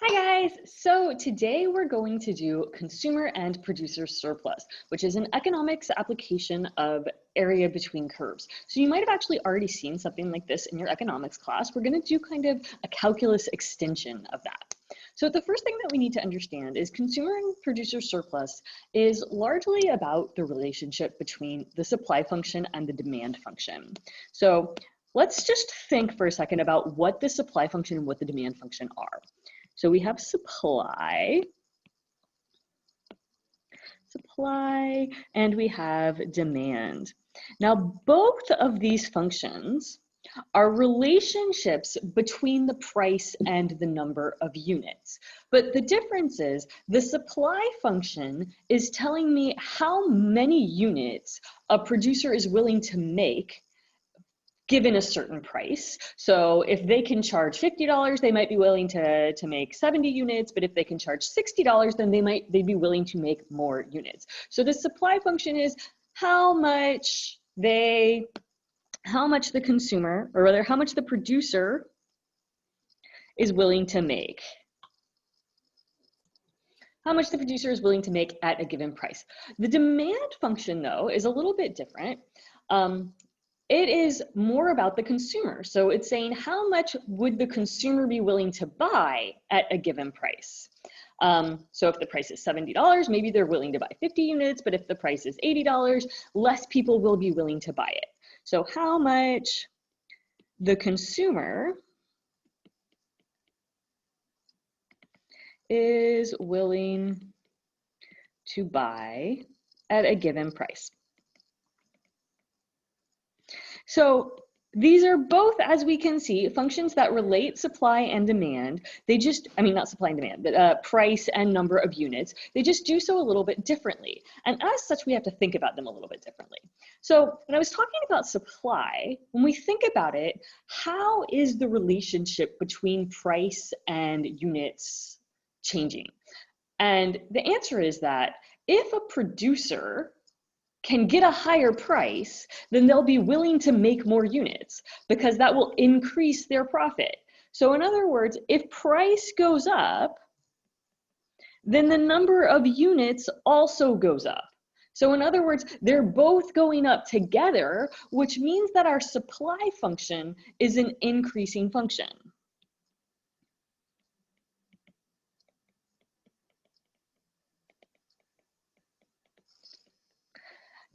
Hi guys! So today we're going to do consumer and producer surplus, which is an economics application of area between curves. So you might have actually already seen something like this in your economics class. We're going to do kind of a calculus extension of that. So the first thing that we need to understand is consumer and producer surplus is largely about the relationship between the supply function and the demand function. So let's just think for a second about what the supply function and what the demand function are. So we have supply, and we have demand. Now, both of these functions are relationships between the price and the number of units. But the difference is the supply function is telling me how many units a producer is willing to make given a certain price. So if they can charge $50, they might be willing to make 70 units, but if they can charge $60, then they'd be willing to make more units. So the supply function is how much the consumer, or rather how much the producer is willing to make. How much the producer is willing to make at a given price. The demand function, though, is a little bit different. It is more about the consumer. So it's saying how much would the consumer be willing to buy at a given price. So if the price is $70, maybe they're willing to buy 50 units, but if the price is $80, less people will be willing to buy it. So how much the consumer is willing to buy at a given price. So these are both, as we can see, functions that relate supply and demand. Not supply and demand, but price and number of units. They just do so a little bit differently. And as such, we have to think about them a little bit differently. So when I was talking about supply, when we think about it, how is the relationship between price and units changing? And the answer is that if a producer can get a higher price, then they'll be willing to make more units because that will increase their profit. So in other words, if price goes up, then the number of units also goes up. So in other words, they're both going up together, which means that our supply function is an increasing function.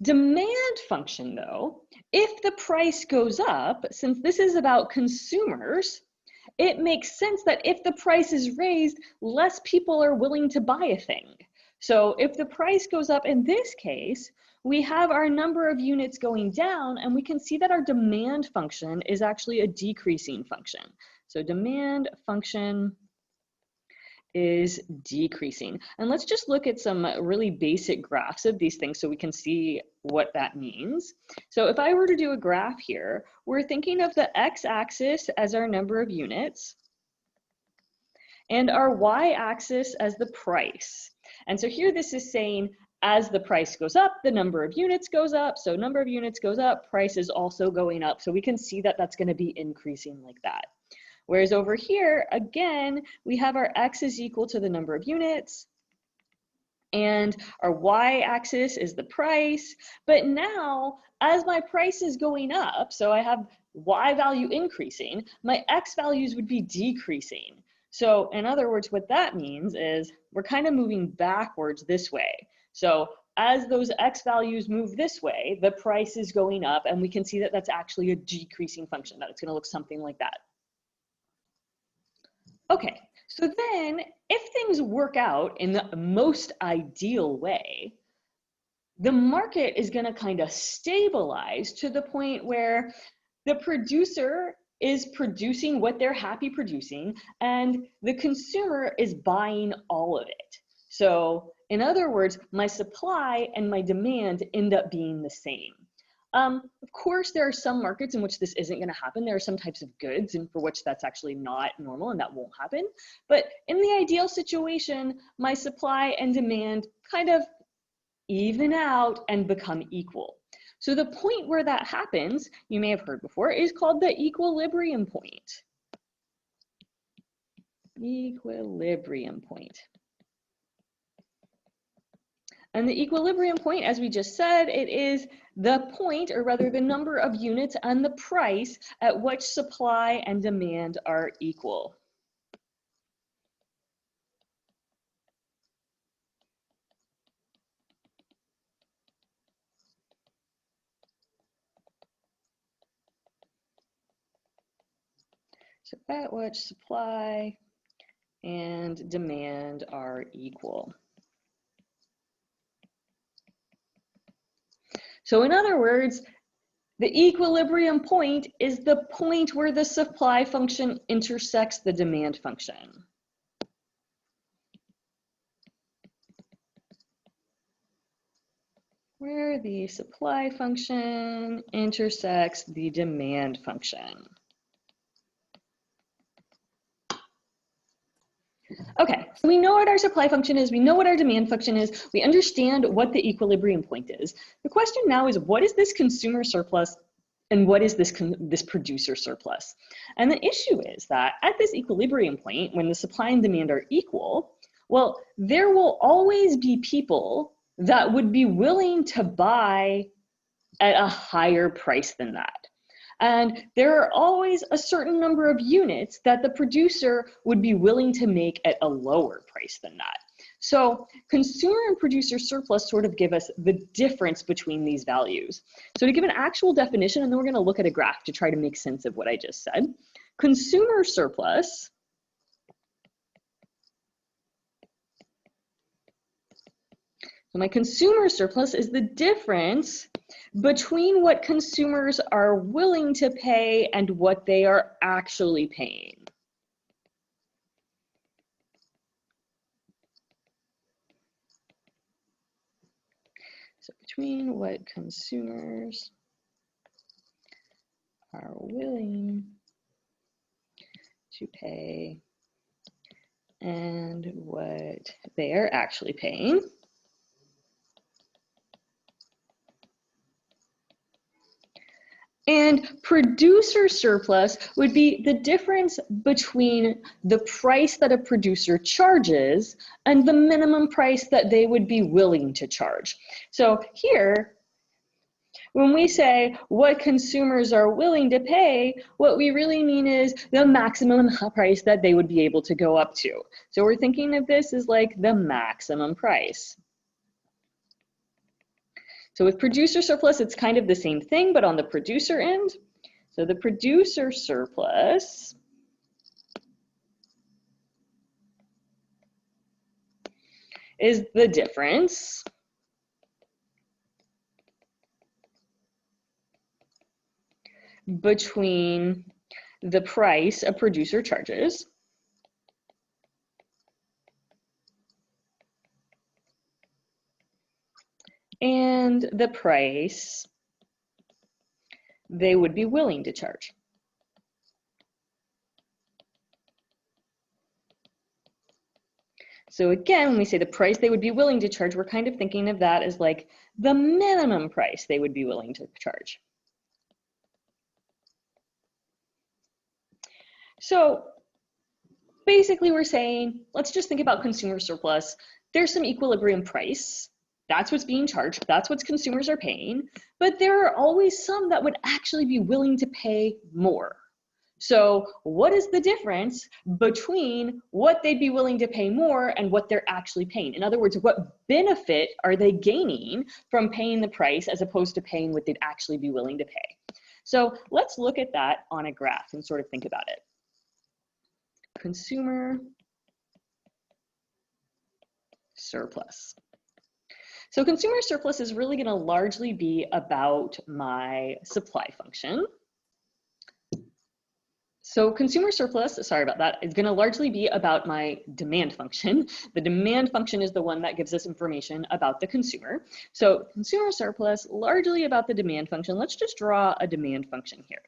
Demand function, though, if the price goes up, since this is about consumers, it makes sense that if the price is raised, less people are willing to buy a thing. So if the price goes up in this case, we have our number of units going down, and we can see that our demand function is actually a decreasing function. So demand function is decreasing. And let's just look at some really basic graphs of these things so we can see what that means. So if I were to do a graph here, we're thinking of the x-axis as our number of units and our y-axis as the price. And so here this is saying as the price goes up, the number of units goes up. So number of units goes up, price is also going up. So we can see that that's going to be increasing like that. Whereas over here, again, we have our x is equal to the number of units, and our y-axis is the price. But now, as my price is going up, so I have y value increasing, my x values would be decreasing. So in other words, what that means is we're kind of moving backwards this way. So as those x values move this way, the price is going up, and we can see that that's actually a decreasing function, that it's going to look something like that. Okay, so then if things work out in the most ideal way, the market is going to kind of stabilize to the point where the producer is producing what they're happy producing and the consumer is buying all of it. So in other words, my supply and my demand end up being the same. Of course, there are some markets in which this isn't going to happen. There are some types of goods and for which that's actually not normal and that won't happen. But in the ideal situation, my supply and demand kind of even out and become equal. So the point where that happens, you may have heard before, is called the equilibrium point. Equilibrium point. And the equilibrium point, as we just said, it is the point, or rather the number of units and the price at which supply and demand are equal. So at which supply and demand are equal. So in other words, the equilibrium point is the point where the supply function intersects the demand function. Where the supply function intersects the demand function. Okay, so we know what our supply function is, we know what our demand function is, we understand what the equilibrium point is. The question now is, what is this consumer surplus and what is this producer surplus? And the issue is that at this equilibrium point, when the supply and demand are equal, well, there will always be people that would be willing to buy at a higher price than that. And there are always a certain number of units that the producer would be willing to make at a lower price than that. So consumer and producer surplus sort of give us the difference between these values. So to give an actual definition, and then we're going to look at a graph to try to make sense of what I just said. Consumer surplus So my consumer surplus is the difference between what consumers are willing to pay and what they are actually paying. So between what consumers are willing to pay and what they are actually paying. And producer surplus would be the difference between the price that a producer charges and the minimum price that they would be willing to charge. So here, when we say what consumers are willing to pay, what we really mean is the maximum price that they would be able to go up to. So we're thinking of this as like the maximum price. So with producer surplus, it's kind of the same thing, but on the producer end. So the producer surplus is the difference between the price a producer charges and the price they would be willing to charge. So again, when we say the price they would be willing to charge, we're kind of thinking of that as like the minimum price they would be willing to charge. So basically we're saying, let's just think about consumer surplus. There's some equilibrium price. That's what's being charged. That's what consumers are paying. But there are always some that would actually be willing to pay more. So what is the difference between what they'd be willing to pay more and what they're actually paying? In other words, what benefit are they gaining from paying the price as opposed to paying what they'd actually be willing to pay? So let's look at that on a graph and sort of think about it. Consumer surplus. So consumer surplus is really going to largely be about my supply function. So consumer surplus, sorry about that, is going to largely be about my demand function. The demand function is the one that gives us information about the consumer. So consumer surplus, largely about the demand function. Let's just draw a demand function here.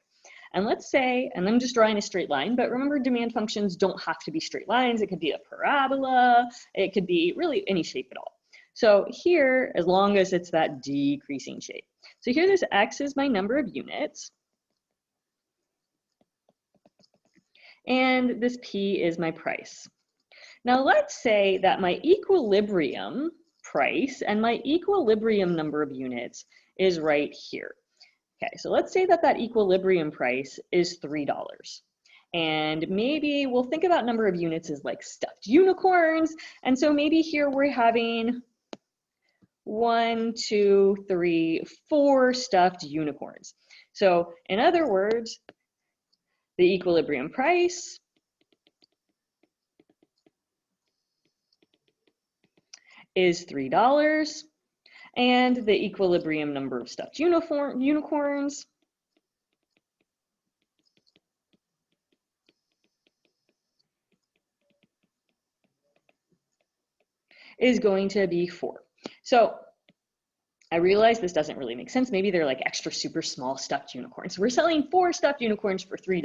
And let's say, and I'm just drawing a straight line, but remember demand functions don't have to be straight lines. It could be a parabola. It could be really any shape at all. So here, as long as it's that decreasing shape. So here this X is my number of units. and this P is my price. Now let's say that my equilibrium price and my equilibrium number of units is right here. Okay, so let's say that that equilibrium price is $3. And maybe we'll think about number of units as like stuffed unicorns. And so maybe here we're having 1, 2, 3, 4 stuffed unicorns. So in other words, the equilibrium price is $3, and the equilibrium number of stuffed unicorns is going to be 4. So I realize this doesn't really make sense. Maybe they're like extra super small stuffed unicorns. We're selling 4 stuffed unicorns for $3.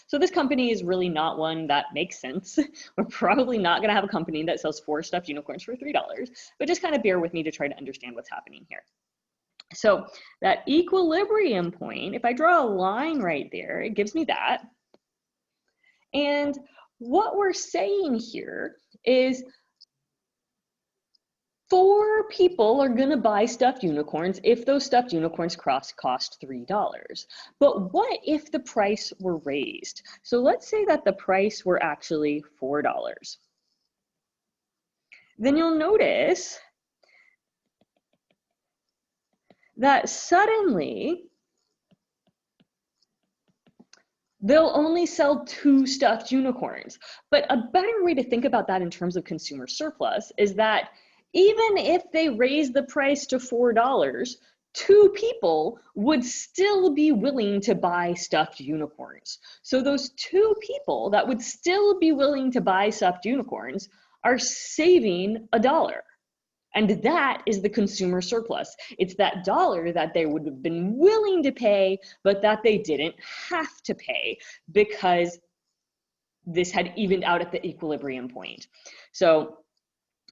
So this company is really not one that makes sense. We're probably not gonna have a company that sells 4 stuffed unicorns for $3, but just kind of bear with me to try to understand what's happening here. So that equilibrium point, if I draw a line right there, it gives me that. And what we're saying here is 4 people are gonna buy stuffed unicorns if those stuffed unicorns cost $3. But what if the price were raised? So let's say that the price were actually $4. Then you'll notice that suddenly they'll only sell 2 stuffed unicorns. But a better way to think about that in terms of consumer surplus is that even if they raise the price to $4, 2 people would still be willing to buy stuffed unicorns. So those 2 people that would still be willing to buy stuffed unicorns are saving $1. And that is the consumer surplus. It's that dollar that they would have been willing to pay, but that they didn't have to pay because this had evened out at the equilibrium point. So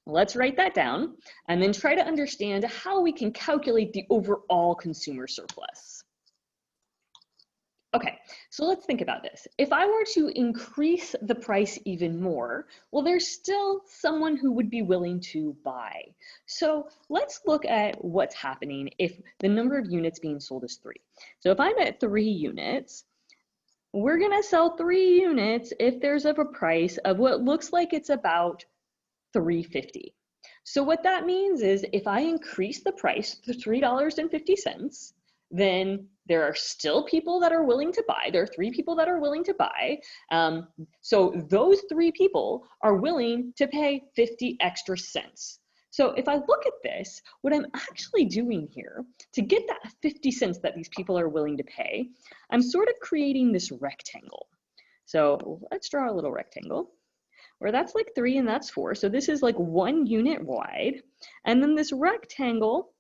let's write that down and then try to understand how we can calculate the overall consumer surplus. Okay, so let's think about this. If I were to increase the price even more, well, there's still someone who would be willing to buy. So let's look at what's happening if the number of units being sold is 3. So if I'm at 3 units, we're gonna sell 3 units if there's a price of what looks like it's about $3.50. So what that means is if I increase the price to $3.50, then there are still people that are willing to buy. There are 3 people that are willing to buy. So those 3 people are willing to pay 50 extra cents. So if I look at this, what I'm actually doing here to get that 50 cents that these people are willing to pay, I'm sort of creating this rectangle. So let's draw a little rectangle where that's like 3 and that's 4. So this is like 1 unit wide. And then this rectangle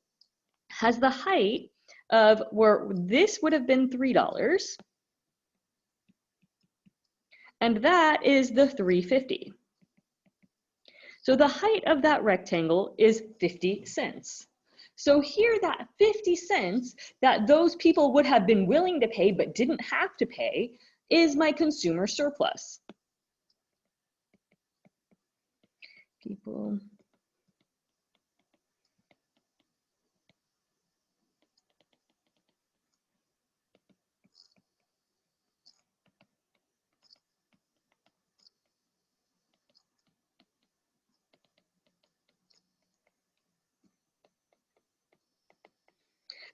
has the height of where this would have been $3. And that is the $3.50. So the height of that rectangle is 50 cents. So here that 50 cents that those people would have been willing to pay but didn't have to pay is my consumer surplus. People.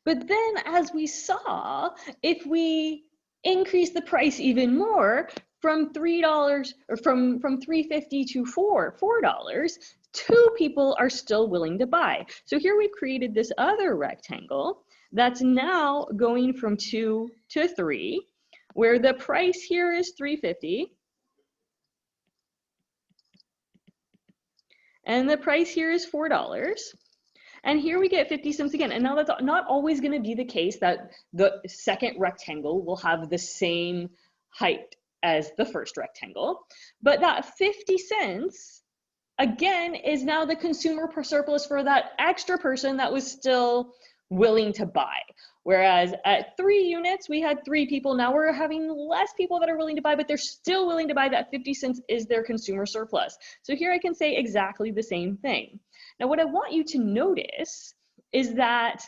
But then as we saw, if we increase the price even more from $3 or from $3.50 to $4, 2 people are still willing to buy. So here we've created this other rectangle that's now going from 2 to 3, where the price here is $3.50 and the price here is $4. And here we get 50 cents again. And now that's not always going to be the case that the second rectangle will have the same height as the first rectangle. But that 50 cents, again, is now the consumer surplus for that extra person that was still willing to buy. Whereas at 3 units, we had 3 people. Now we're having less people that are willing to buy, but they're still willing to buy. That 50 cents is their consumer surplus. So here I can say exactly the same thing. Now what I want you to notice is that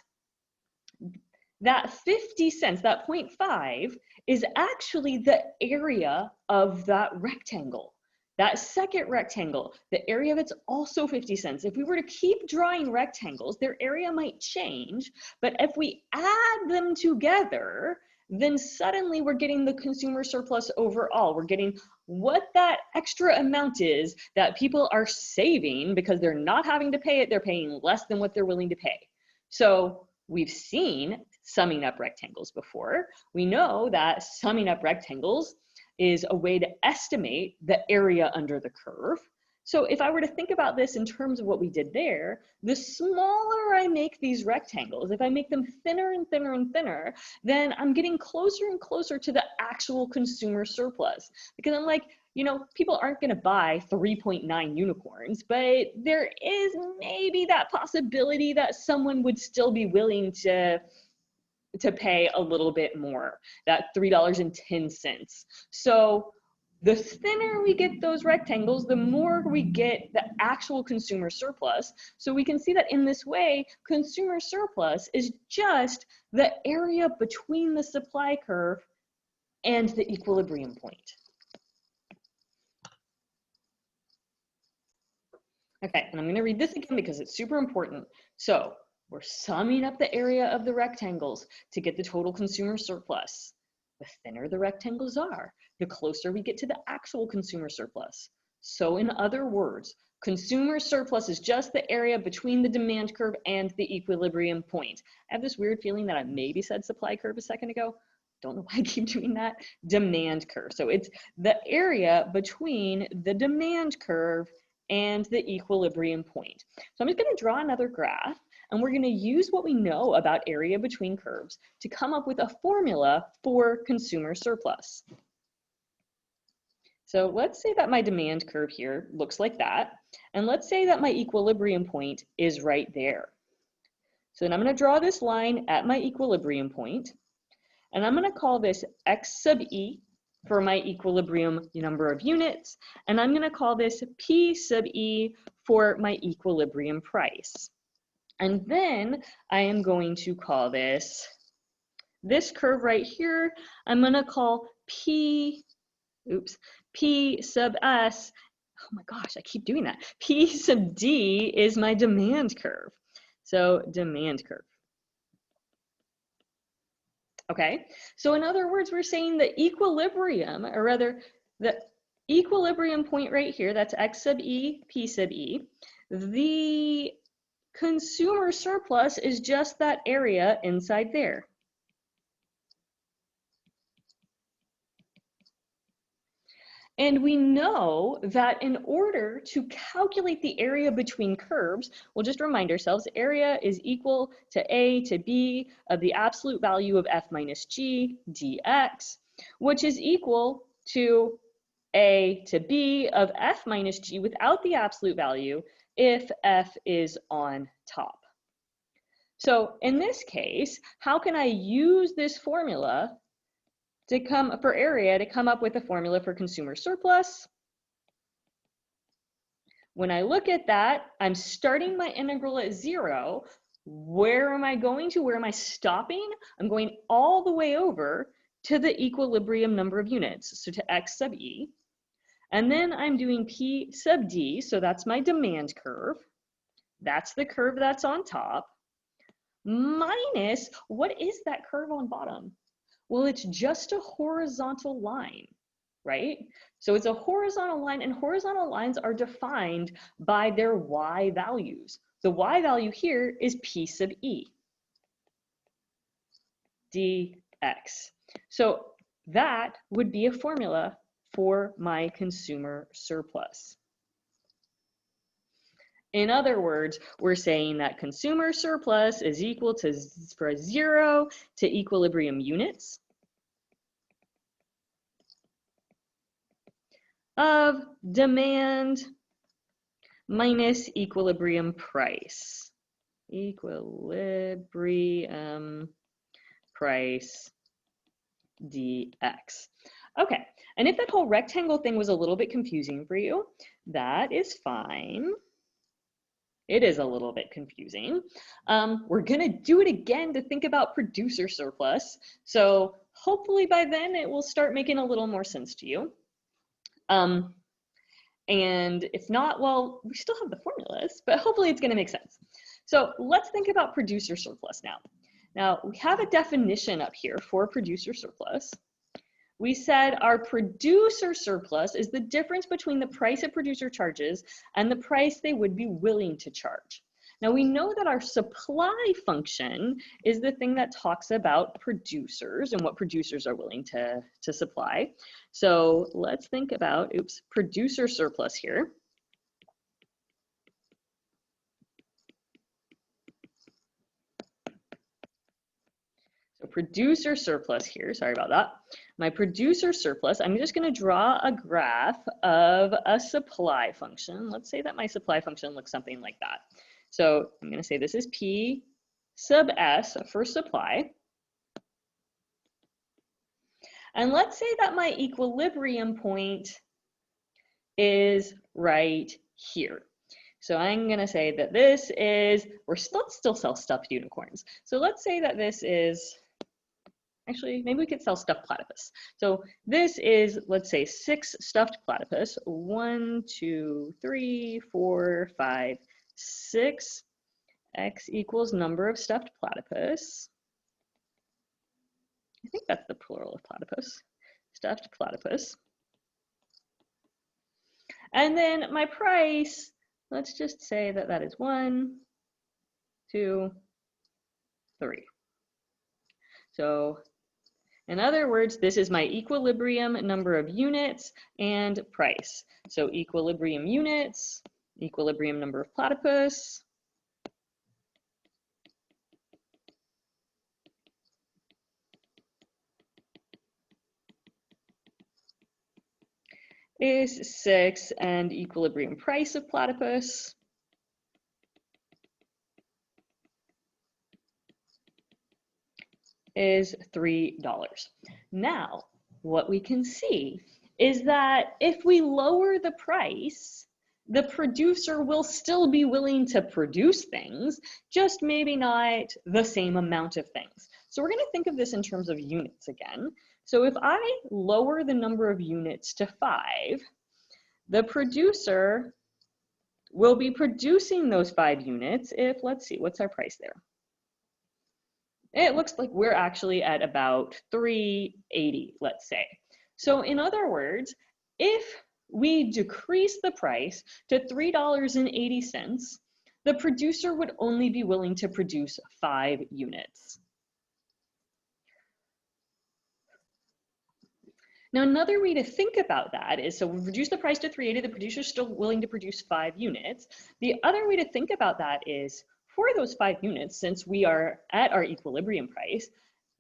50 cents, that 0.5, is actually the area of that rectangle. That second rectangle, the area of it's also 50 cents. If we were to keep drawing rectangles, their area might change, but if we add them together, then suddenly we're getting the consumer surplus overall. We're getting what that extra amount is that people are saving because they're not having to pay it, they're paying less than what they're willing to pay. So we've seen summing up rectangles before. We know that summing up rectangles is a way to estimate the area under the curve. So if I were to think about this in terms of what we did there, the smaller I make these rectangles, if I make them thinner and thinner and thinner, then I'm getting closer and closer to the actual consumer surplus. Because I'm like, you know, people aren't going to buy 3.9 unicorns, but there is maybe that possibility that someone would still be willing to pay a little bit more, that $3.10. So the thinner we get those rectangles, the more we get the actual consumer surplus. So we can see that in this way, consumer surplus is just the area between the supply curve and the equilibrium point. Okay, and I'm going to read this again because it's super important. So we're summing up the area of the rectangles to get the total consumer surplus. The thinner the rectangles are, the closer we get to the actual consumer surplus. So in other words, consumer surplus is just the area between the demand curve and the equilibrium point. I have this weird feeling that I maybe said supply curve a second ago. Don't know why I keep doing that. Demand curve. So it's the area between the demand curve and the equilibrium point. So I'm just going to draw another graph, and we're going to use what we know about area between curves to come up with a formula for consumer surplus. So let's say that my demand curve here looks like that, and let's say that my equilibrium point is right there. So then I'm going to draw this line at my equilibrium point, and I'm going to call this x sub e for my equilibrium number of units, and I'm going to call this P sub E for my equilibrium price. And then I am going to call this curve right here, I'm going to call P sub S, oh my gosh, I keep doing that. P sub D is my demand curve. So demand curve. Okay, so in other words, we're saying the equilibrium, or rather the equilibrium point right here, that's x sub e, p sub e. The consumer surplus is just that area inside there. And we know that in order to calculate the area between curves, we'll just remind ourselves area is equal to A to B of the absolute value of f minus g dx, which is equal to A to B of f minus g without the absolute value if f is on top. So in this case, how can I use this formula to come up with a formula for consumer surplus? When I look at that, I'm starting my integral at 0. Where am I going to? Where am I stopping? I'm going all the way over to the equilibrium number of units, so to x sub e. And then I'm doing P sub D, so that's my demand curve. That's the curve that's on top, minus, what is that curve on bottom? Well, it's just a horizontal line, right? So it's a horizontal line, and horizontal lines are defined by their y values. The y value here is P sub E, dx. So that would be a formula for my consumer surplus. In other words, we're saying that consumer surplus is equal to, for 0 to equilibrium units of demand minus equilibrium price. Equilibrium price dx. Okay, and if that whole rectangle thing was a little bit confusing for you, that is fine. It is a little bit confusing. We're gonna do it again to think about producer surplus. So hopefully by then it will start making a little more sense to you. And if not, well, we still have the formulas, but hopefully it's gonna make sense. So let's think about producer surplus now. Now we have a definition up here for producer surplus. We said our producer surplus is the difference between the price a producer charges and the price they would be willing to charge. Now we know that our supply function is the thing that talks about producers and what producers are willing to supply. So let's think about, producer surplus here. So producer surplus here, sorry about that. My producer surplus, I'm just gonna draw a graph of a supply function. Let's say that my supply function looks something like that. So I'm gonna say this is P sub S for supply. And let's say that my equilibrium point is right here. So I'm gonna say that this is, let's still sell stuffed unicorns. So let's say that this is, actually, maybe we could sell stuffed platypus. So this is, let's say, 6 stuffed platypus. 1, 2, 3, 4, 5, 6. X equals number of stuffed platypus. I think that's the plural of platypus. Stuffed platypus. And then my price, let's just say that that is 1, 2, 3. So in other words, this is my equilibrium number of units and price. So equilibrium units, equilibrium number of platypus, is 6, and equilibrium price of platypus is $3. Now, what we can see is that if we lower the price, the producer will still be willing to produce things, just maybe not the same amount of things. So we're going to think of this in terms of units again. So if I lower the number of units to 5, the producer will be producing those 5 units if, let's see, what's our price there? It looks like we're actually at about $3.80, let's say. So in other words, if we decrease the price to $3.80, the producer would only be willing to produce 5 units. Now, another way to think about that is, so we reduce the price to $3.80, the producer is still willing to produce 5 units. The other way to think about that is, for those 5 units, since we are at our equilibrium price,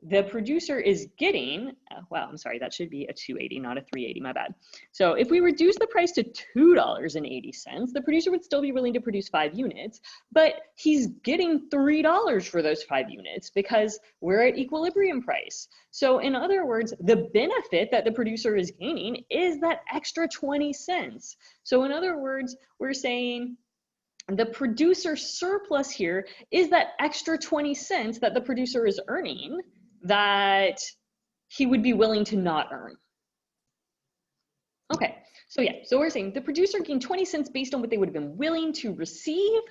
the producer is getting, wow, I'm sorry, that should be a $2.80, not a $3.80, my bad. So if we reduce the price to $2.80, the producer would still be willing to produce 5 units, but he's getting $3 for those 5 units because we're at equilibrium price. So in other words, the benefit that the producer is gaining is that extra 20 cents. So in other words, we're saying the producer surplus here is that extra 20 cents that the producer is earning that he would be willing to not earn. Okay, so yeah, so we're saying the producer gained 20 cents based on what they would have been willing to receive.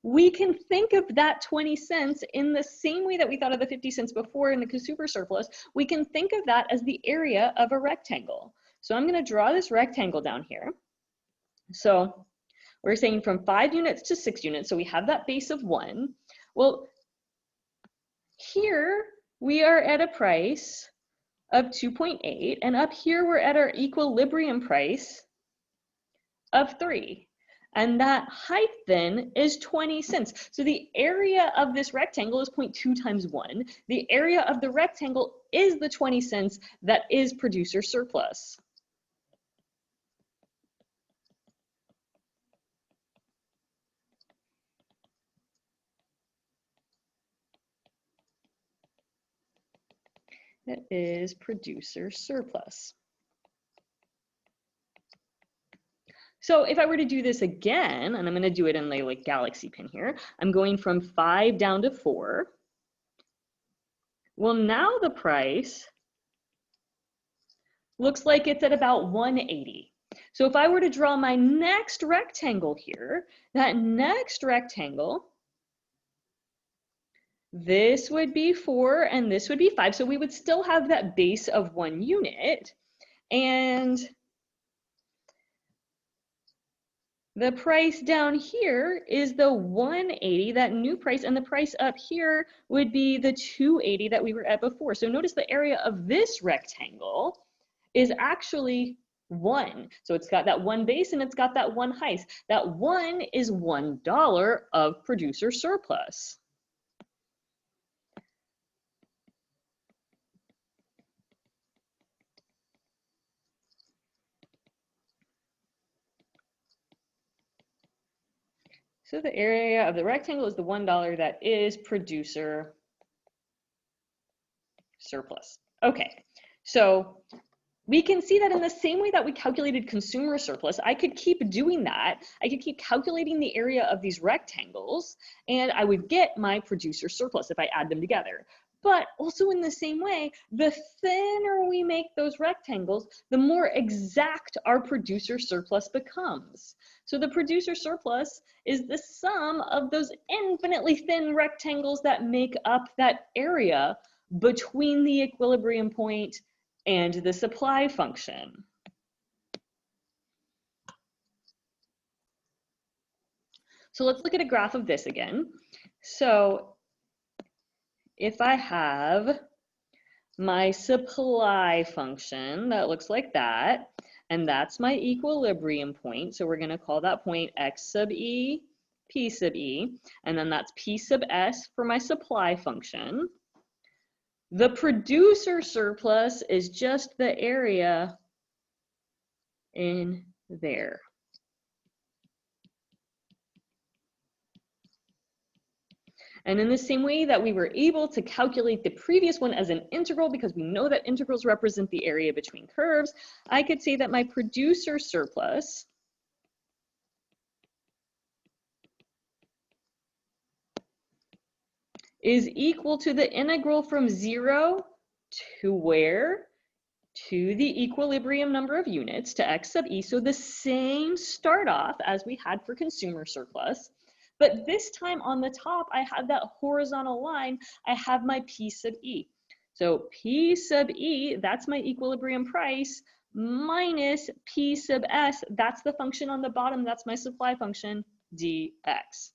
We can think of that 20 cents in the same way that we thought of the 50 cents before in the consumer surplus. We can think of that as the area of a rectangle. So I'm going to draw this rectangle down here. So we're saying from 5 units to 6 units, so we have that base of 1. Well, here we are at a price of 2.8, and up here we're at our equilibrium price of 3. And that height then is 20 cents. So the area of this rectangle is 0.2 times 1. The area of the rectangle is the 20 cents that is producer surplus. that is producer surplus. So if I were to do this again, and I'm going to do it in the like galaxy pin here, I'm going from 5 down to 4. Well, now the price looks like it's at about 180. So if I were to draw my next rectangle here, that next rectangle, this would be 4 and this would be 5. So we would still have that base of 1 unit. And the price down here is the 180, that new price, and the price up here would be the 280 that we were at before. So notice the area of this rectangle is actually 1. So it's got that 1 base and it's got that 1 height. That 1 is $1 of producer surplus. So the area of the rectangle is the $1 that is producer surplus. Okay, so we can see that in the same way that we calculated consumer surplus, I could keep doing that. I could keep calculating the area of these rectangles, and I would get my producer surplus if I add them together. But also in the same way, the thinner we make those rectangles, the more exact our producer surplus becomes. So the producer surplus is the sum of those infinitely thin rectangles that make up that area between the equilibrium point and the supply function. So let's look at a graph of this again. So if I have my supply function that looks like that, and that's my equilibrium point, so we're going to call that point x sub e, p sub e, and then that's p sub s for my supply function. The producer surplus is just the area in there. And in the same way that we were able to calculate the previous one as an integral because we know that integrals represent the area between curves, I could say that my producer surplus is equal to the integral from 0 to where? To the equilibrium number of units, to x sub e. So the same start off as we had for consumer surplus. But this time on the top, I have that horizontal line. I have my P sub E. So P sub E, that's my equilibrium price, minus P sub S, that's the function on the bottom, that's my supply function, dx.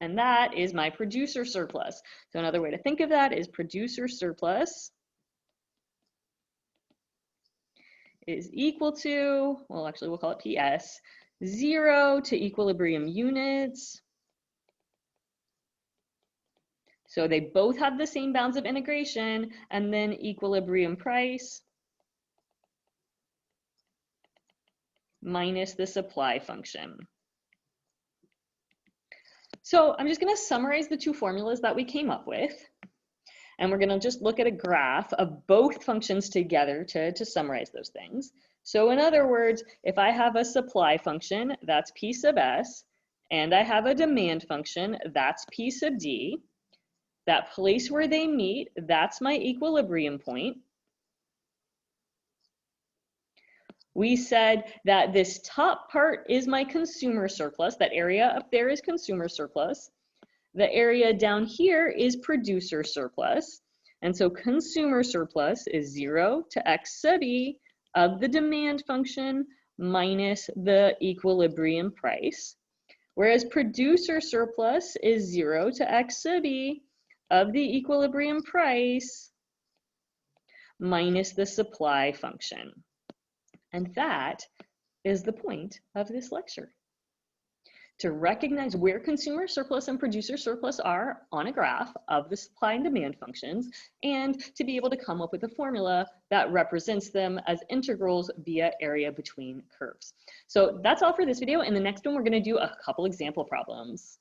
And that is my producer surplus. So another way to think of that is producer surplus is equal to, well, actually we'll call it PS, 0 to equilibrium units. So they both have the same bounds of integration, and then equilibrium price minus the supply function. So I'm just going to summarize the two formulas that we came up with. And we're going to just look at a graph of both functions together to summarize those things. So in other words, if I have a supply function, that's P sub S, and I have a demand function, that's P sub D, that place where they meet, that's my equilibrium point. We said that this top part is my consumer surplus, that area up there is consumer surplus. The area down here is producer surplus. And so consumer surplus is 0 to x sub e of the demand function minus the equilibrium price. Whereas producer surplus is 0 to x sub e of the equilibrium price minus the supply function. And that is the point of this lecture. To recognize where consumer surplus and producer surplus are on a graph of the supply and demand functions, and to be able to come up with a formula that represents them as integrals via area between curves. So that's all for this video. In the next one, we're going to do a couple example problems.